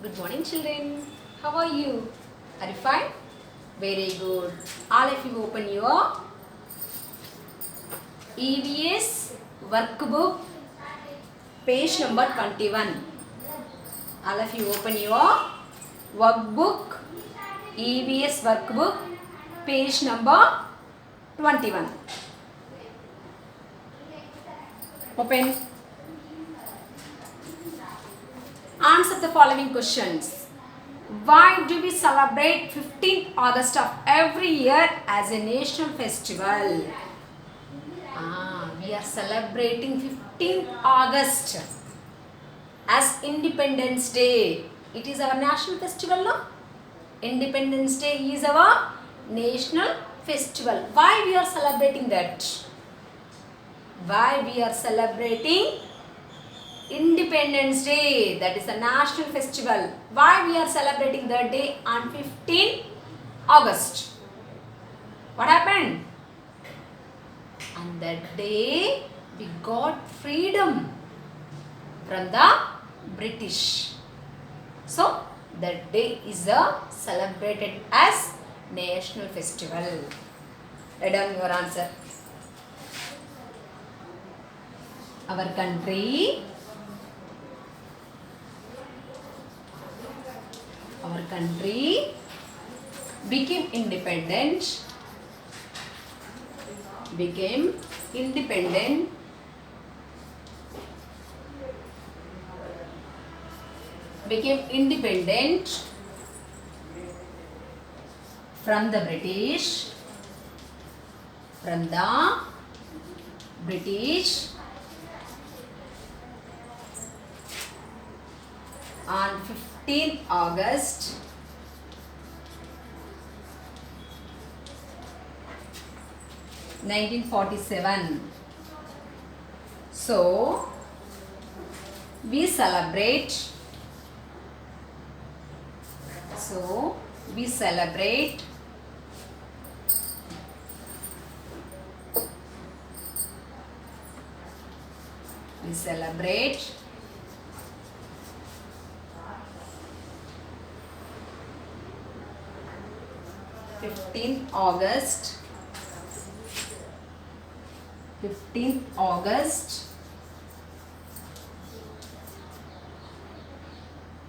Good morning, children. How are you? Are you fine? Very good. All of you open your EVS workbook, page number 21. All of you open your workbook, EVS workbook, page number 21. Open. Answer the following questions. Why do we celebrate 15th August of every year as a national festival? We are celebrating 15th August as Independence Day. It is our national festival, no? Independence Day is our national festival. Why we are celebrating that? Why we are celebrating Independence Day, that is a national festival. Why we are celebrating that day on 15 August? What happened? On that day we got freedom from the British. So that day is celebrated as national festival. Write down your answer. Our country became independent from the British on 15th August 1947. So we celebrate we celebrate 15th August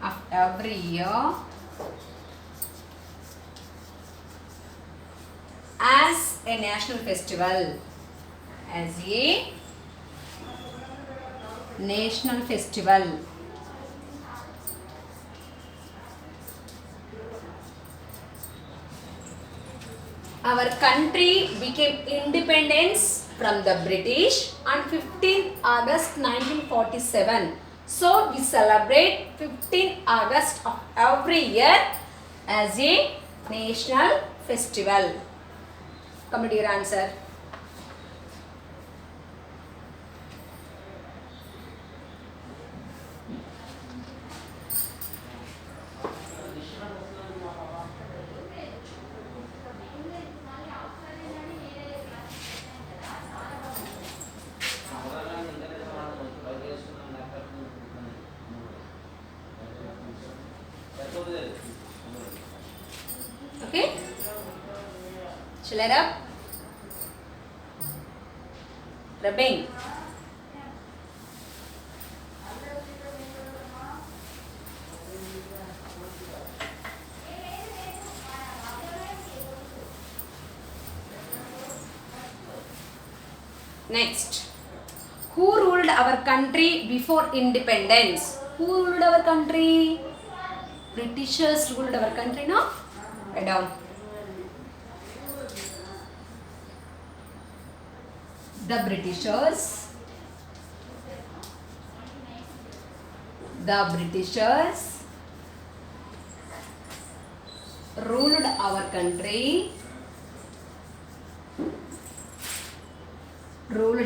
of every year as a national festival. Our country became independence from the British on 15th August 1947. So we celebrate 15th August of every year as a national festival. Come to your answer. Okay? Shall I rub? Rubbing. Next. Who ruled our country before independence? Who ruled our country? Britishers ruled our country, no? Write down. The Britishers ruled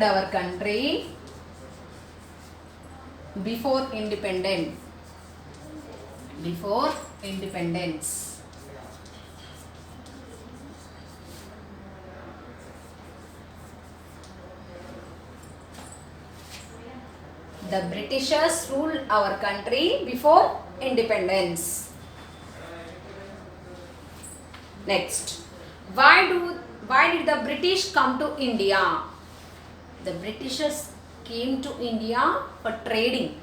our country before independence. The Britishers ruled our country before independence. Next, why did the British come to India? The Britishers came to India for trading,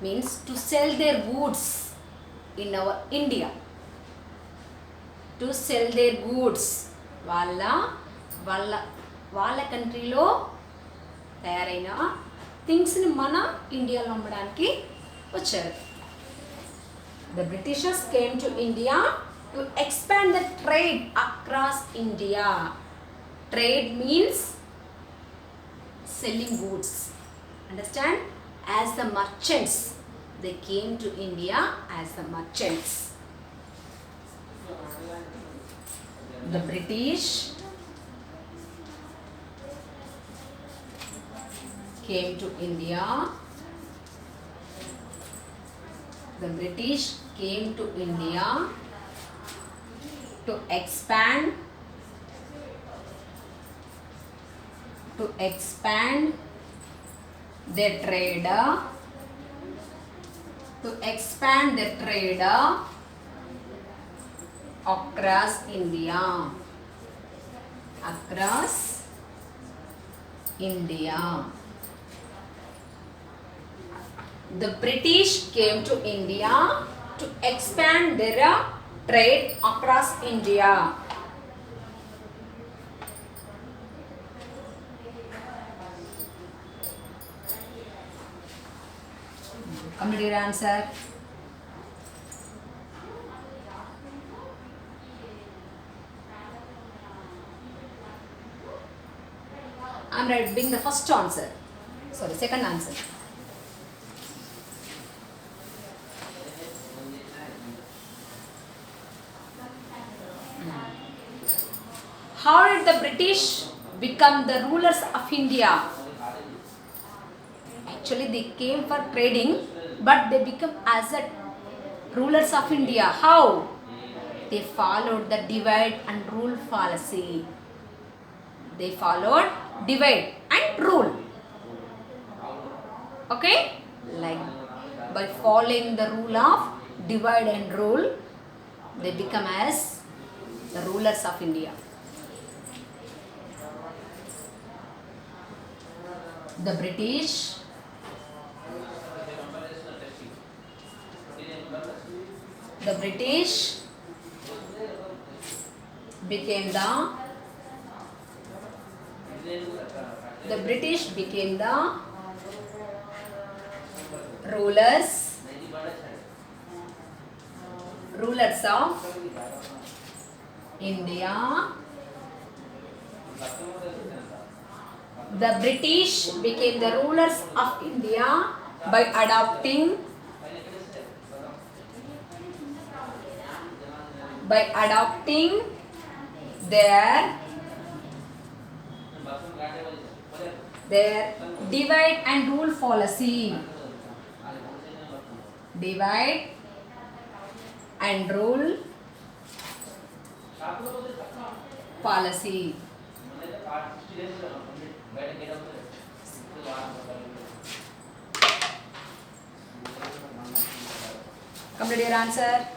means to sell their goods in our India. To sell their goods, వాళ్ళ వాళ్ళ వాళ్ళ కంట్రీలో తయారైన థింగ్స్ని మన ఇండియాలో అమ్మడానికి వచ్చారు. The Britishers came to India to expand the trade across India. Trade means selling goods. Understand? As the merchants, they came to India as the merchants. The British came to India. The British came to India to expand their trade, across India. The British came to India to expand their trade across India. Complete your answer. I am reading the first answer. Sorry, second answer. How did the British become the rulers of India? Actually, they came for trading, but they become as a rulers of India. How? They followed the divide and rule policy. They followed divide and rule. Okay? Like by following the rule of divide and rule, they become as the rulers of India. The British became the rulers of India. The British became the rulers of India by adopting their divide and rule policy. Divide and rule policy. Complete your answer.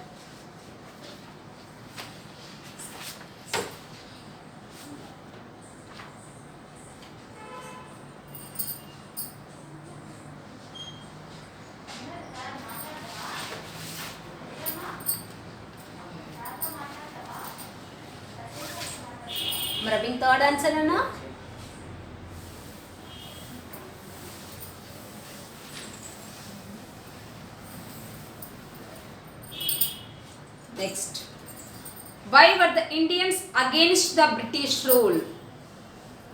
Marabing third answer na? Next, why were the Indians against the British rule?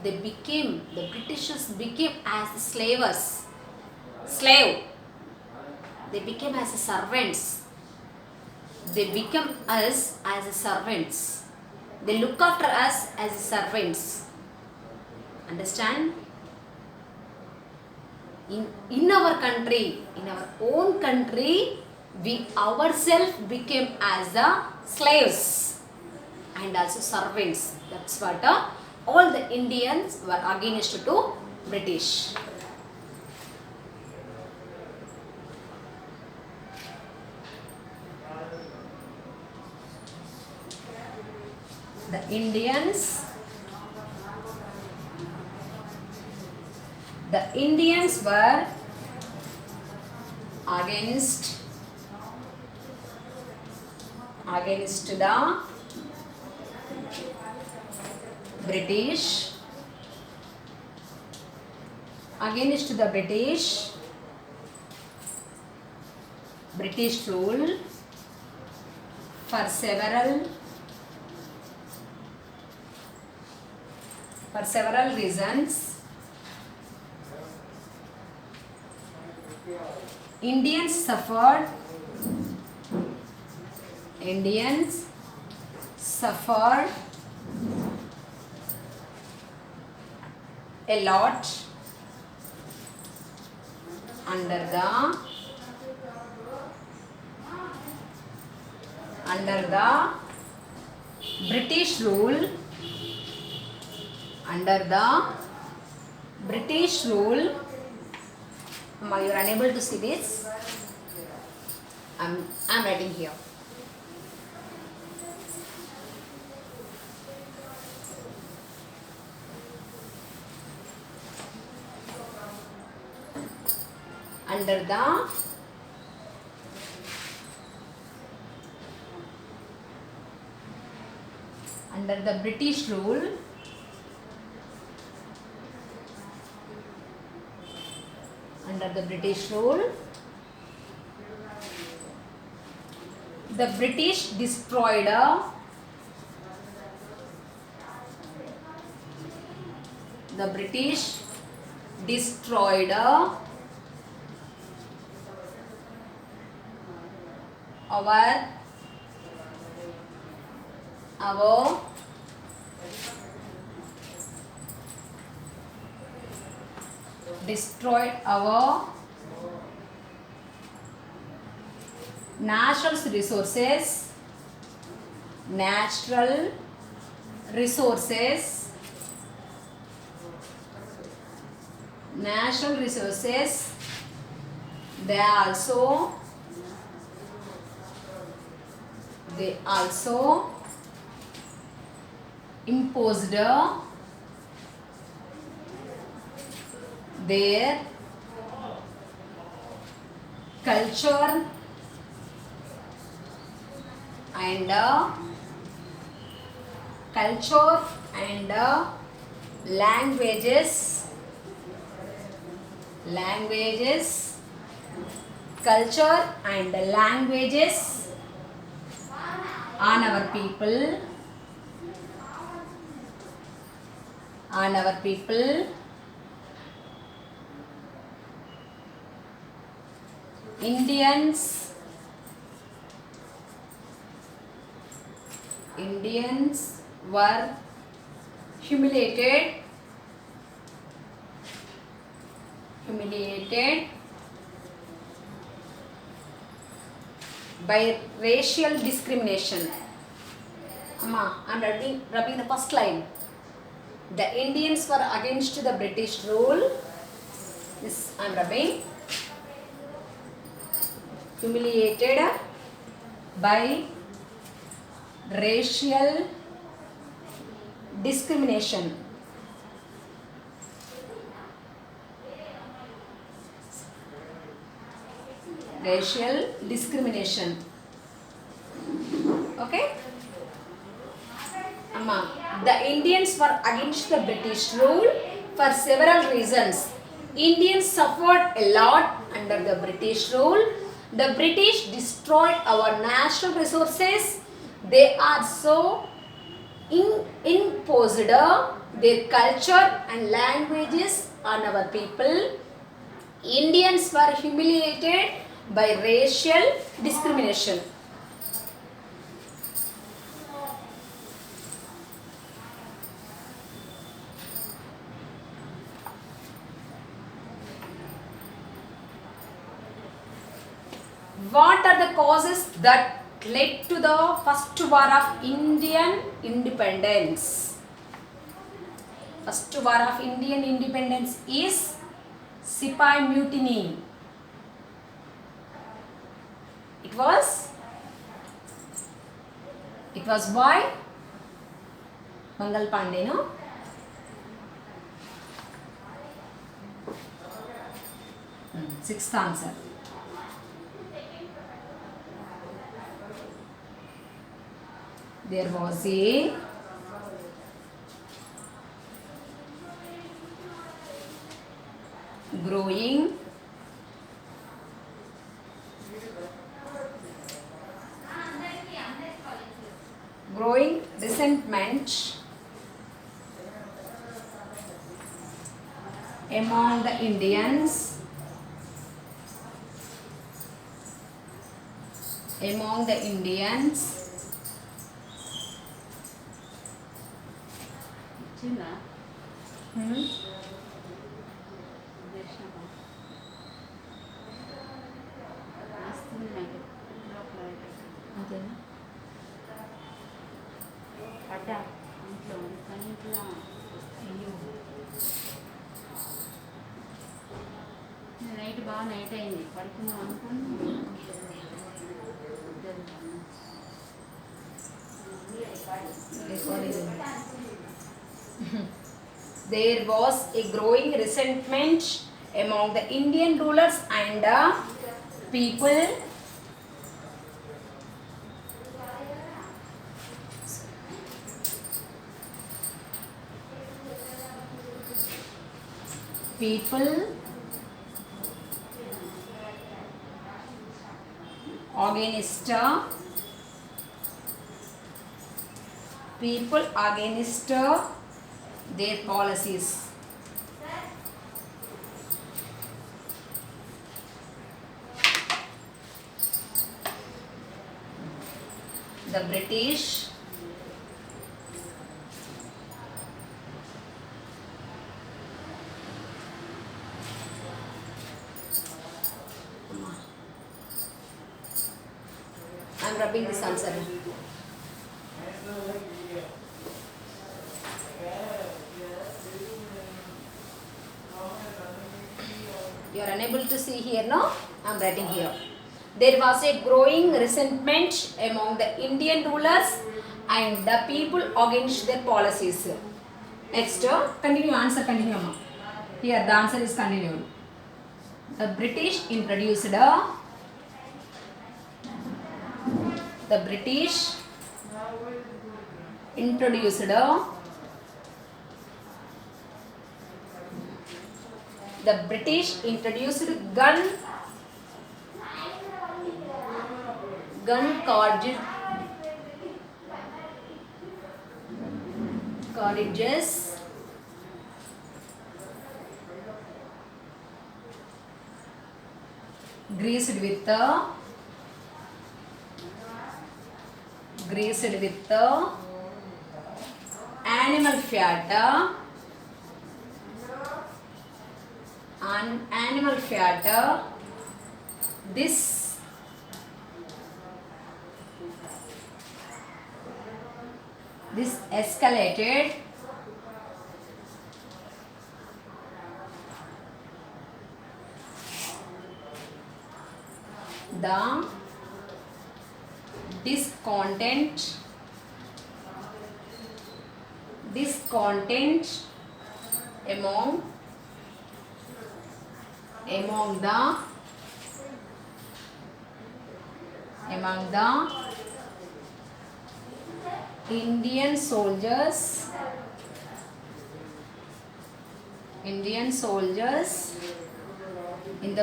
The Britishers became as slave. They became as servants. They become us as servants. They look after us as servants. Understand? In our country, in our own country, we ourselves became as the slaves and also servants. That's what all the Indians were against to British. The Indians were against the British rule for several reasons. Indians suffered a lot under the British rule. You are unable to see this. I'm writing here. Under the British rule, the British destroyed our natural resources they also imposed their culture and languages on our people. Indians were humiliated by racial discrimination. Amma, I'm rubbing the first line. The Indians were against the British rule. This I'm rubbing. Humiliated by racial discrimination. Okay? Amma, the Indians were against the British rule for several reasons. Indians suffered a lot under the British rule. The British destroyed our natural resources. They also imposed their culture and languages on our people. Indians were humiliated by racial discrimination. What are the causes that led to the first war of Indian independence? First war of Indian independence is Sepoy Mutiny. It was by Mangal Pandey, no? Sixth answer. There was a growing resentment among the Indians night బాగా night అయింది పడుకుందాం అనుకుని there was a growing resentment among the Indian rulers and the people against their policies. The British I'm rubbing this answer. You are unable to see here, no? I am writing here. There was a growing resentment among the Indian rulers and the people against their policies. Next, continue answer, continue. Here the answer is continued. The British introduced gun cartridges greased with animal fat this escalated the discontent among the Indian soldiers in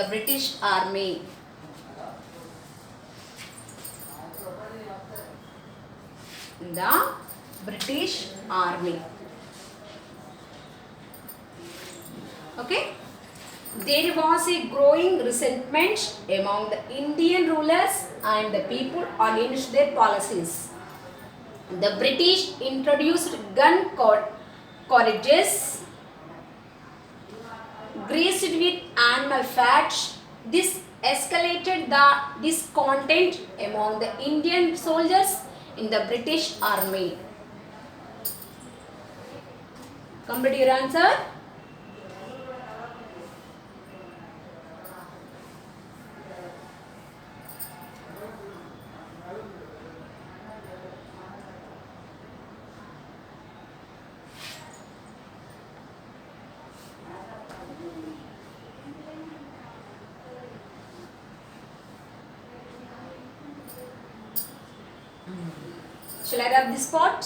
the British Army. In the British Army. Okay. There was a growing resentment among the Indian rulers and the people against their policies. The British introduced gun cartridges greased with animal fat. This escalated the discontent among the Indian soldiers in the British Army. Complete your answer. Shall I rub this pot?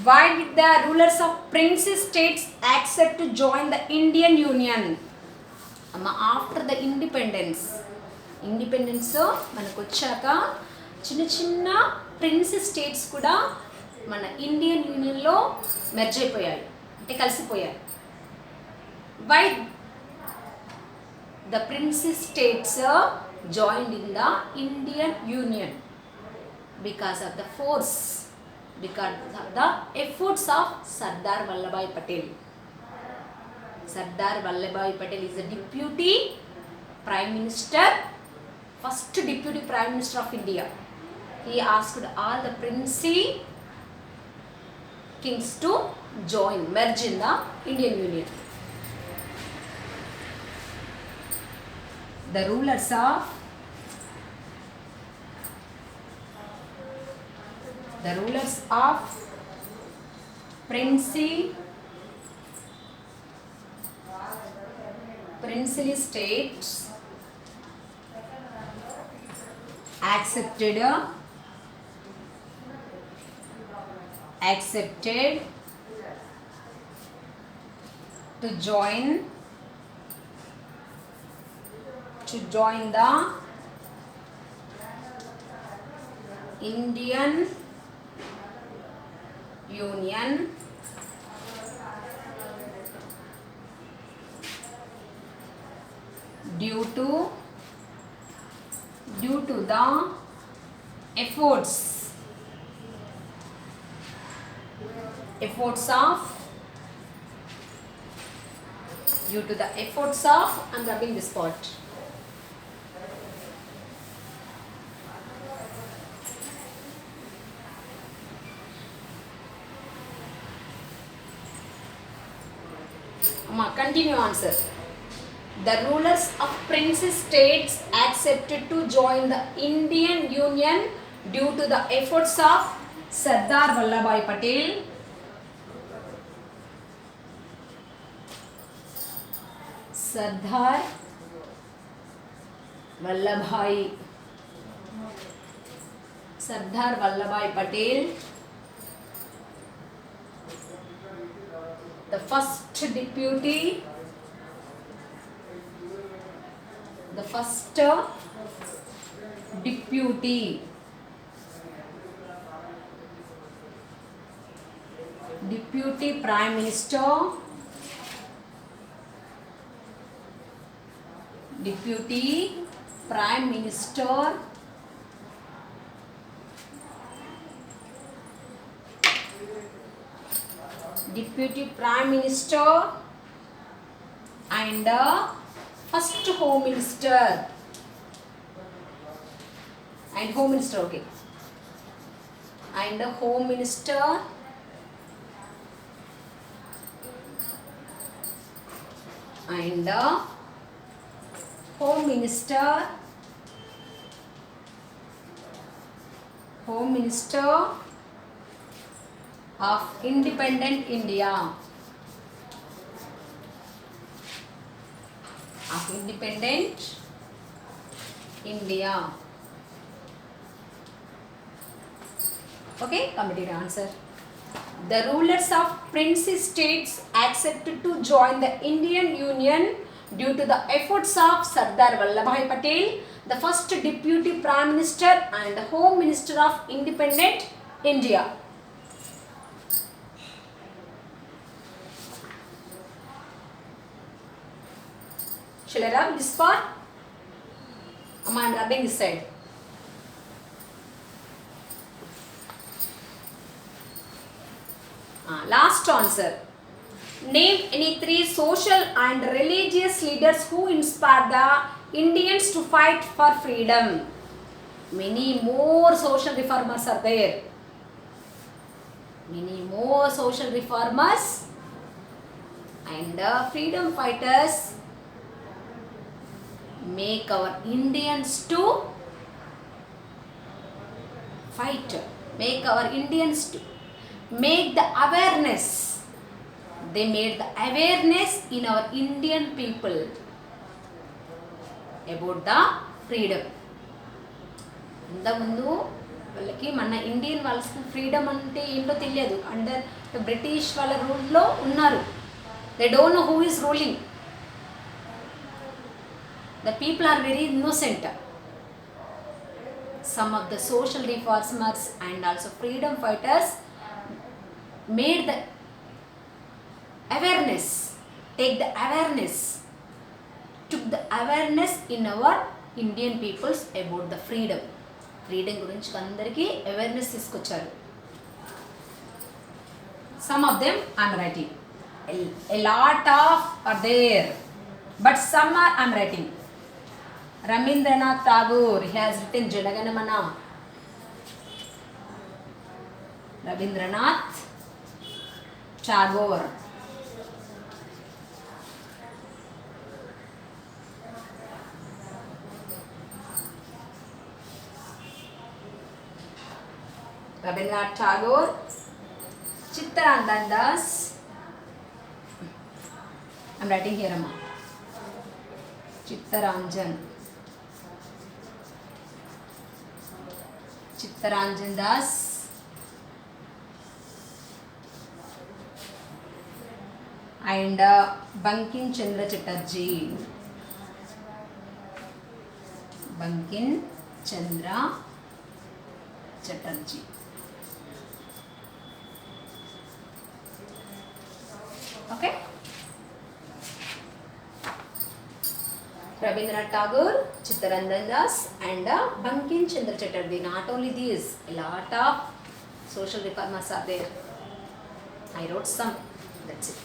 Why did the rulers of princely states accept to join the Indian Union? After the independence మనకు వచ్చాక చిన్న చిన్న princi states కూడా మన Indian యూనియన్లో merge అయిపోయాయి, అంటే కలిసిపోయాయి. Why the princely states joined in the Indian union? Because of the force, because of the efforts of Sardar Vallabhbhai Patel. Sardar Vallabhbhai Patel is the deputy prime minister, first deputy prime minister of India. He asked all the princely kings to join, merge in the Indian Union. The rulers of princely states accepted to join the Indian Union due to the efforts of I'm rubbing this pot. Continue answer. The rulers of princely states accepted to join the Indian Union due to the efforts of Sardar Vallabhbhai Patel. Sardar Vallabhbhai Patel, the first deputy prime minister and first home minister and home minister and home minister and home minister of independent India. Okay, complete answer. The rulers of princely states accepted to join the Indian Union due to the efforts of Sardar Vallabhbhai Patel, the first deputy prime minister and home minister of independent India. Shall I rub this part? I am rubbing this side. Last answer. Name any 3 social and religious leaders who inspired the Indians to fight for freedom. Many more social reformers are there. And freedom fighters make our Indians to fight. make the awareness. They made the awareness in our Indian people about the freedom. ఇంతకుముందు వాళ్ళకి మన Indian వాళ్ళకి freedom అంటే ఏంటో తెలియదు. Under British వాళ్ళ రూల్లో ఉన్నారు. They don't know who is ruling. The people are very innocent. Some of the social reformers and also freedom fighters made the awareness, take the awareness, took the awareness in our Indian peoples about the freedom. Freedom గురించి అందరికీ awareness తీసుకొచ్చారు. Some of them I am writing. A lot of are there, but some are I am writing. Rabindranath Tagore, he has written Jana Gana Mana. Rabindranath Tagore. Rabindranath Tagore, Chittaranjan Das. I am writing here, Amma. Chittaranjan Das, and Bankim Chandra Chatterjee. Bankim Chandra Chatterjee. Okay. Rabindranath Tagore, Chittaranjan Das, and Bankim Chandra Chatterjee. Not only these, a lot of social reformers are there. I wrote some. That's it.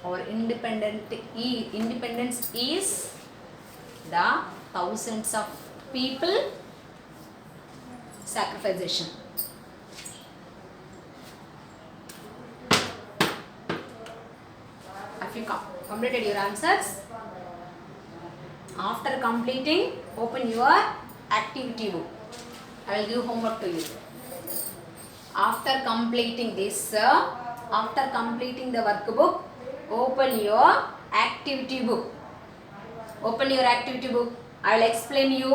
Our independence is the thousands of people sacrification. If you completed your answers, after completing, open your activity book. I will give homework to you. After completing this, after completing the workbook, open your activity book. Open your activity book. I will explain you.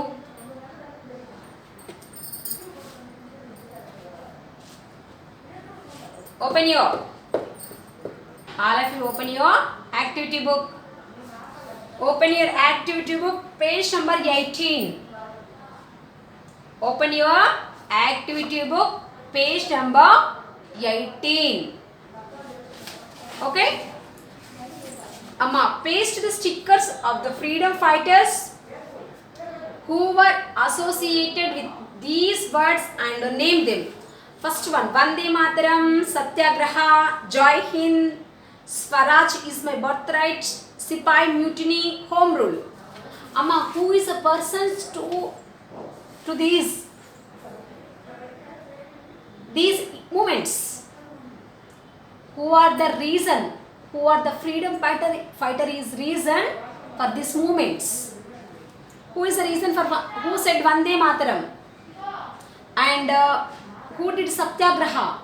Open your. All of you open your activity book. Open your activity book, page number 18. Open your activity book, page number 18. Okay? Amma, paste the stickers of the freedom fighters who were associated with these words and name them. First one, Vande Mataram, Satyagraha, Jai Hind, Swaraj is my birthright, Sipai Mutiny, Home Rule. Amma, who is a person to these movements? Who are the reason? Who are the freedom fighter is reason for these movements? Who is the reason for who said Vande Mataram? And who did Satyagraha?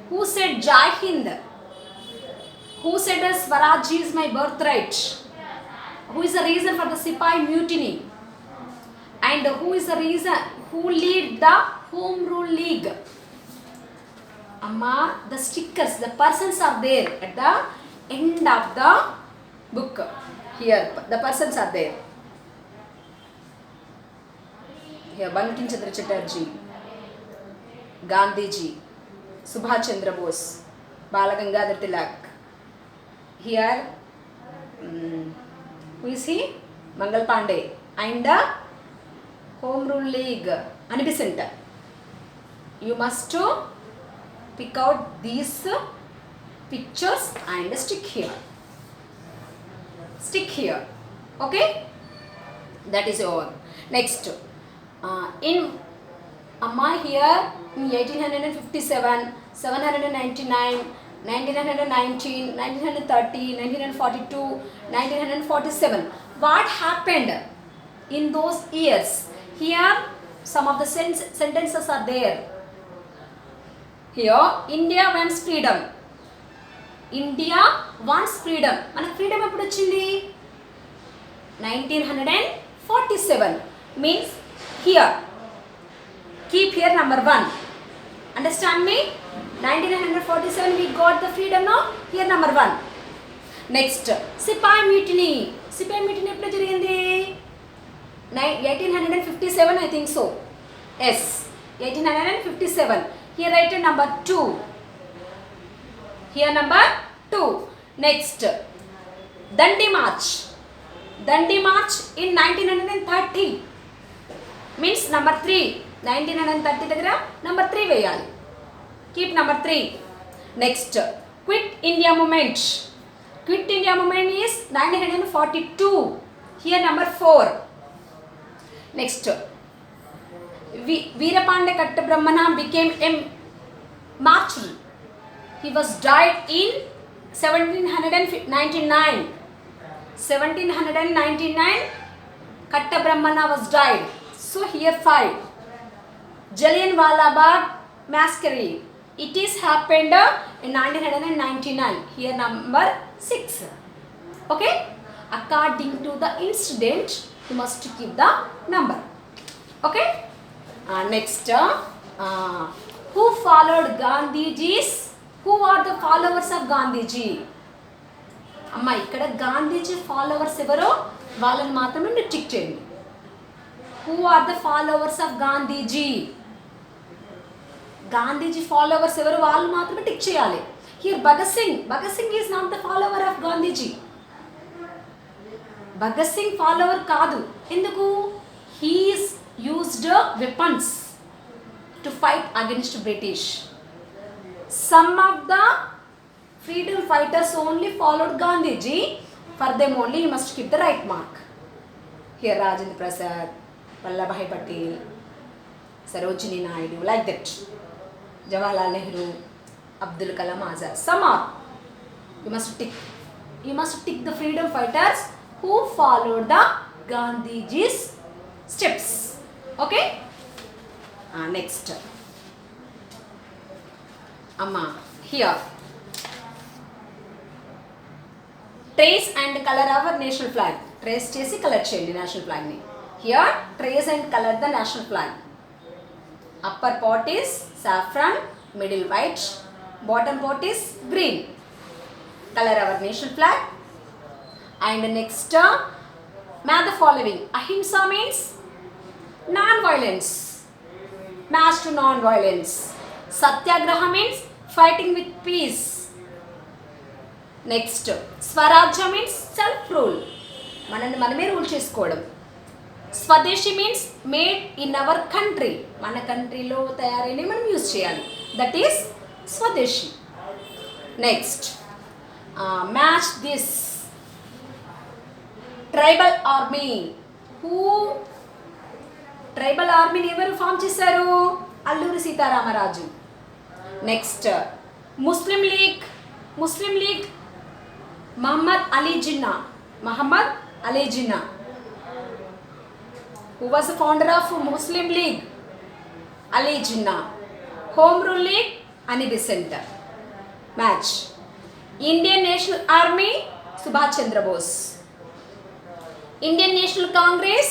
Who said Jai Hind? Who said Swaraj is my birthright? Who is the reason for the Sipai Mutiny? And who is the reason who lead the Home Rule League? Amma, the stickers, the persons are there at the end of the book. Here, the persons are there. Here, Bankim Chandra Chatterjee, Gandhiji, Subhash Chandra Bose, Balagangadhar Tilak. Here, who is he? Mangal Pandey. And the Home Rule League, Anibisant. You must pick out these pictures and stick here. Stick here. Okay? That is all. Next, in Amma here in 1857, 799, 1919, 1930, 1942, 1947. What happened in those years? Here some of the sentences are there. Here, India wants freedom. India wants freedom. మనకు freedom ఎప్పుడు వచ్చింది? 1947. Means here. Keep here number 1. Understand me? 1947 we got the freedom now. Here number 1. Next, Sipai Mutiny. Sipai Mutiny ఎప్పుడు జరిగింది? 1857 I think so. Yes, 1857. Here write number 2. Here number 2. Next, Dandi March. Dandi March in 1930. Means number 3. 1930 దగ్గర number 3 వేయాలి. Keep number 3. Next, Quit India Movement. Quit India Movement is 1942. Here number 4. Next, Veerapanda Kattabrahmana became a martyr. He was died in 1799. 1799 Kattabrahmana was died. So here 5. Jallianwala Bagh massacre. It is happened in 1999. Here number 6. Okay? According to the incident, you must keep the number. Okay? Next, who followed Gandhiji's? Who are the followers of Gandhiji? అమ్మ ఇక్కడ Gandhiji followers ఎవరో వాళ్ళని మాత్రమే మీరు టిక్ చేయండి. Who are the followers of Gandhiji? Gandhiji followers ఎవరు వాళ్ళు మాత్రమే టిక్ చేయాలి. Here Bhagat Singh. Bhagat Singh is not the follower of Gandhiji. Bhagat Singh follower కాదు. ఎందుకు? He is used weapons to fight against British. Some of the freedom fighters only followed Gandhiji. For them only you must keep the right mark. Here Rajendra Prasad, Vallabhbhai Patel, Sarojini Naidu, like that. Jawaharlal Nehru, Abdul Kalam Azad. Some are. You must tick. You must tick the freedom fighters who followed the Gandhiji's steps. Okay? Next. Amma, here. Trace and color our national flag. Trace chesi color cheyandi national flag ni. Here trace and color the national flag. Upper part is saffron, middle white, bottom part is green. Color our national flag. And next, match the following. Ahimsa means non-violence. Match to non-violence. Satyagraha means fighting with peace. Next, Swarajya means self-rule. మనల్ని మనమే rule చేసుకోవడం. Swadeshi means made in our country. మన కంట్రీలో తయారైన మనం use చేయాలి. That is swadeshi. Next, match this. Tribal army. Tribal ఆర్మీని ఎవరు ఫామ్ చేశారు? Alluri Sitaramaraju. Next, Muslim League. Muslim League Muhammad Ali Jinnah. Muhammad Ali Jinnah. Who was the founder of Muslim League? Ali Jinnah. Home Rule League, Annie Besant. Match. Indian National Army, Subhash Chandra Bose. Indian National Congress,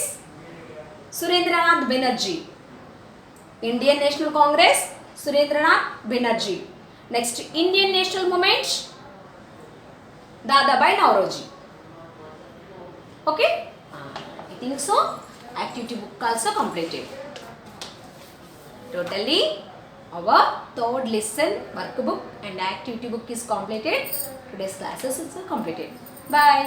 Surendranath Banerjee. Indian National Congress, Surendranath Banerjee. Next, Indian National Movement, Dadabhai Naoroji. Okay? I think so. Activity book also completed. Totally, our third lesson workbook and activity book is completed. Today's classes is completed. Bye.